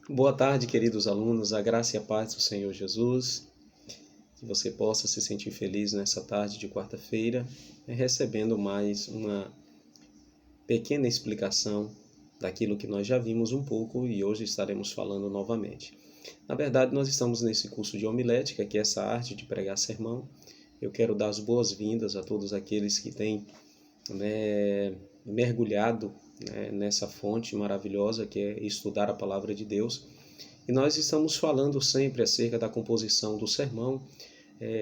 Boa tarde, queridos alunos, a graça e a paz do Senhor Jesus. Que você possa se sentir feliz nessa tarde de quarta-feira, recebendo mais uma pequena explicação daquilo que nós já vimos um pouco e hoje estaremos falando novamente. Na verdade, nós estamos nesse curso de homilética, que é essa arte de pregar sermão. Eu quero dar as boas-vindas a todos aqueles que têm mergulhado nessa fonte maravilhosa que é estudar a palavra de Deus. E nós estamos falando sempre acerca da composição do sermão.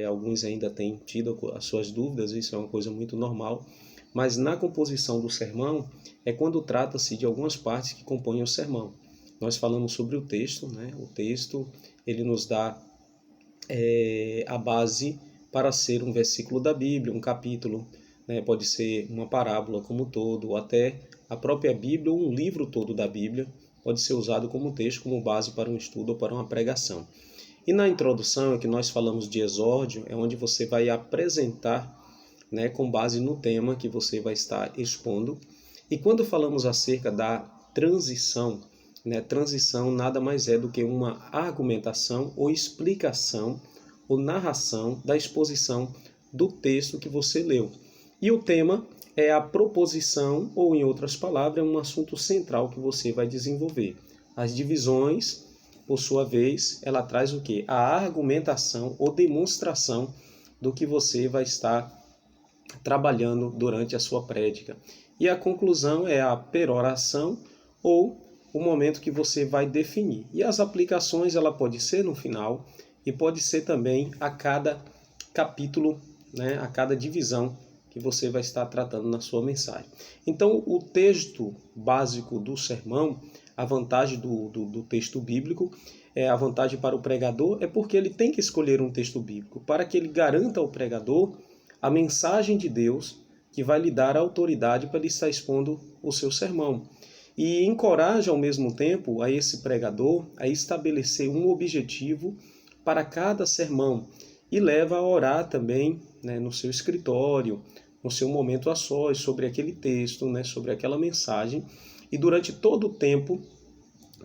Alguns ainda têm tido as suas dúvidas, isso é uma coisa muito normal. Mas na composição do sermão é quando trata-se de algumas partes que compõem o sermão. Nós falamos sobre o texto, né? O texto ele nos dá a base para ser um versículo da Bíblia, um capítulo, né? Pode ser uma parábola como um todo, ou até a própria Bíblia ou um livro todo da Bíblia pode ser usado como texto, como base para um estudo ou para uma pregação. E na introdução é que nós falamos de exórdio, é onde você vai apresentar, né, com base no tema que você vai estar expondo. E quando falamos acerca da transição, né, transição nada mais é do que uma argumentação ou explicação ou narração da exposição do texto que você leu. E o tema é a proposição, ou em outras palavras, é um assunto central que você vai desenvolver. As divisões, por sua vez, ela traz o quê? A argumentação ou demonstração do que você vai estar trabalhando durante a sua prédica. E a conclusão é a peroração ou o momento que você vai definir. E as aplicações, ela pode ser no final e pode ser também a cada capítulo, né, a cada divisão que você vai estar tratando na sua mensagem. Então, o texto básico do sermão, a vantagem do texto bíblico, a vantagem para o pregador é porque ele tem que escolher um texto bíblico, para que ele garanta ao pregador a mensagem de Deus que vai lhe dar a autoridade para ele estar expondo o seu sermão. E encoraja ao mesmo tempo a esse pregador a estabelecer um objetivo para cada sermão e leva a orar também, né, no seu escritório, no seu momento a sós, sobre aquele texto, né, sobre aquela mensagem. E durante todo o tempo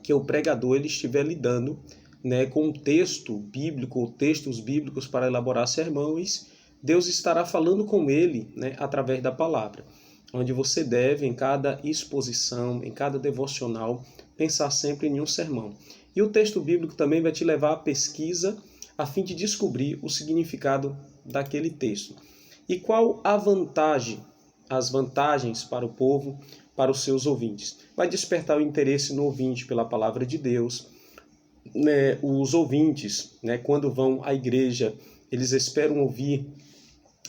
que o pregador ele estiver lidando, né, com um texto bíblico ou textos bíblicos para elaborar sermões, Deus estará falando com ele, né, através da palavra, onde você deve, em cada exposição, em cada devocional, pensar sempre em um sermão. E o texto bíblico também vai te levar à pesquisa a fim de descobrir o significado daquele texto. E qual a vantagem, as vantagens para o povo, para os seus ouvintes? Vai despertar o interesse no ouvinte pela palavra de Deus. Né, os ouvintes, né, quando vão à igreja, eles esperam ouvir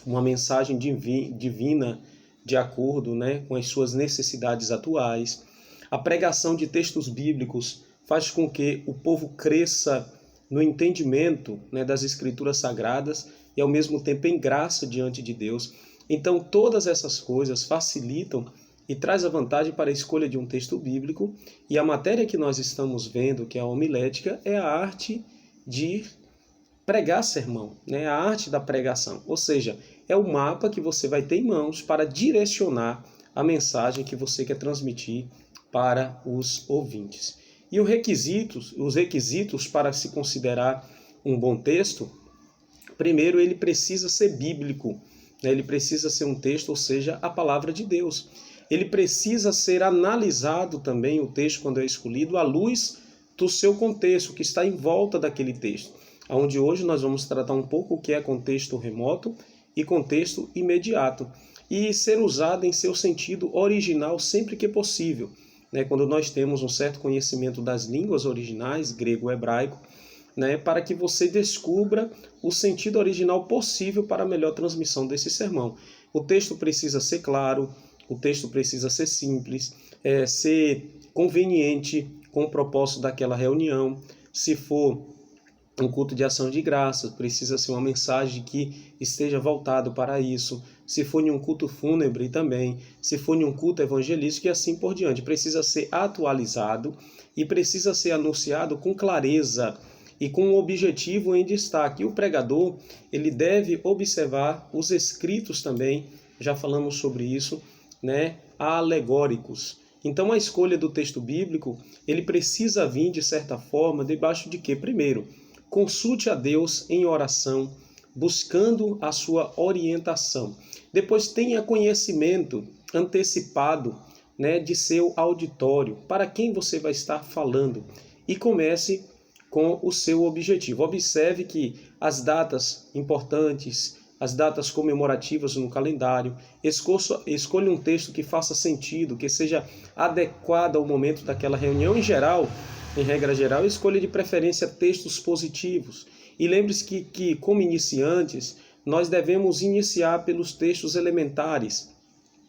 uma mensagem divina de acordo, né, com as suas necessidades atuais. A pregação de textos bíblicos faz com que o povo cresça no entendimento, né, das escrituras sagradas e ao mesmo tempo em graça diante de Deus. Então todas essas coisas facilitam e traz a vantagem para a escolha de um texto bíblico. E a matéria que nós estamos vendo, que é a homilética, é a arte de pregar sermão, né? A arte da pregação. Ou seja, é o mapa que você vai ter em mãos para direcionar a mensagem que você quer transmitir para os ouvintes. E os requisitos para se considerar um bom texto, primeiro ele precisa ser bíblico, né? Ele precisa ser um texto, ou seja, a palavra de Deus. Ele precisa ser analisado também, o texto, quando é escolhido, à luz do seu contexto, que está em volta daquele texto. Onde hoje nós vamos tratar um pouco o que é contexto remoto e contexto imediato. E ser usado em seu sentido original sempre que possível. Né? Quando nós temos um certo conhecimento das línguas originais, grego e hebraico, né? Para que você descubra o sentido original possível para a melhor transmissão desse sermão. O texto precisa ser claro, o texto precisa ser simples, ser conveniente com o propósito daquela reunião. Se for um culto de ação de graças, precisa ser uma mensagem que esteja voltado para isso. Se for em um culto fúnebre também, se for em um culto evangelístico e assim por diante. Precisa ser atualizado e precisa ser anunciado com clareza e com um objetivo em destaque. E o pregador, ele deve observar os escritos também, já falamos sobre isso, né, alegóricos. Então, a escolha do texto bíblico, ele precisa vir, de certa forma, debaixo de quê? Primeiro, consulte a Deus em oração, buscando a sua orientação. Depois, tenha conhecimento antecipado, né, de seu auditório, para quem você vai estar falando. E comece com o seu objetivo. Observe que as datas importantes, as datas comemorativas no calendário, escolha um texto que faça sentido, que seja adequado ao momento daquela reunião. Em regra geral, escolha de preferência textos positivos. E lembre-se que, como iniciantes, nós devemos iniciar pelos textos elementares,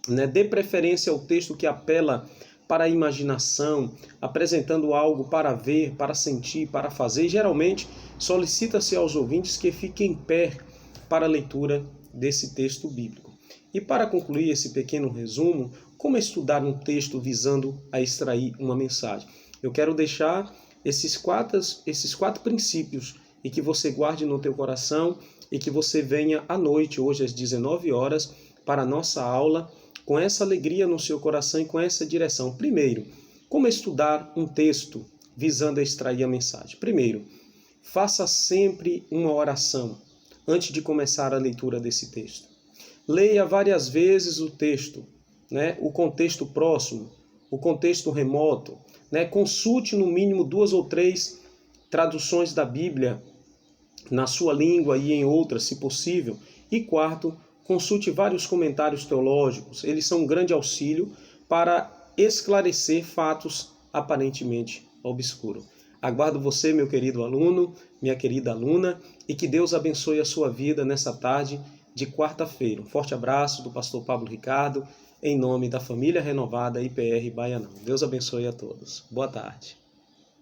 né? Dê preferência ao texto que apela para a imaginação, apresentando algo para ver, para sentir, para fazer. E, geralmente, solicita-se aos ouvintes que fiquem em pé para a leitura desse texto bíblico. E para concluir esse pequeno resumo, como estudar um texto visando a extrair uma mensagem? Eu quero deixar esses quatro princípios e que você guarde no teu coração e que você venha à noite, hoje às 19 horas, para a nossa aula, com essa alegria no seu coração e com essa direção. Primeiro, como estudar um texto visando a extrair a mensagem? Primeiro, faça sempre uma oração antes de começar a leitura desse texto. Leia várias vezes o texto, né? O contexto próximo, o contexto remoto, né? Consulte no mínimo 2 ou 3 traduções da Bíblia na sua língua e em outras, se possível. E quarto, consulte vários comentários teológicos. Eles são um grande auxílio para esclarecer fatos aparentemente obscuros. Aguardo você, meu querido aluno, minha querida aluna, e que Deus abençoe a sua vida nessa tarde de quarta-feira. Um forte abraço do pastor Pablo Ricardo, em nome da família renovada IPR Baianão. Deus abençoe a todos. Boa tarde.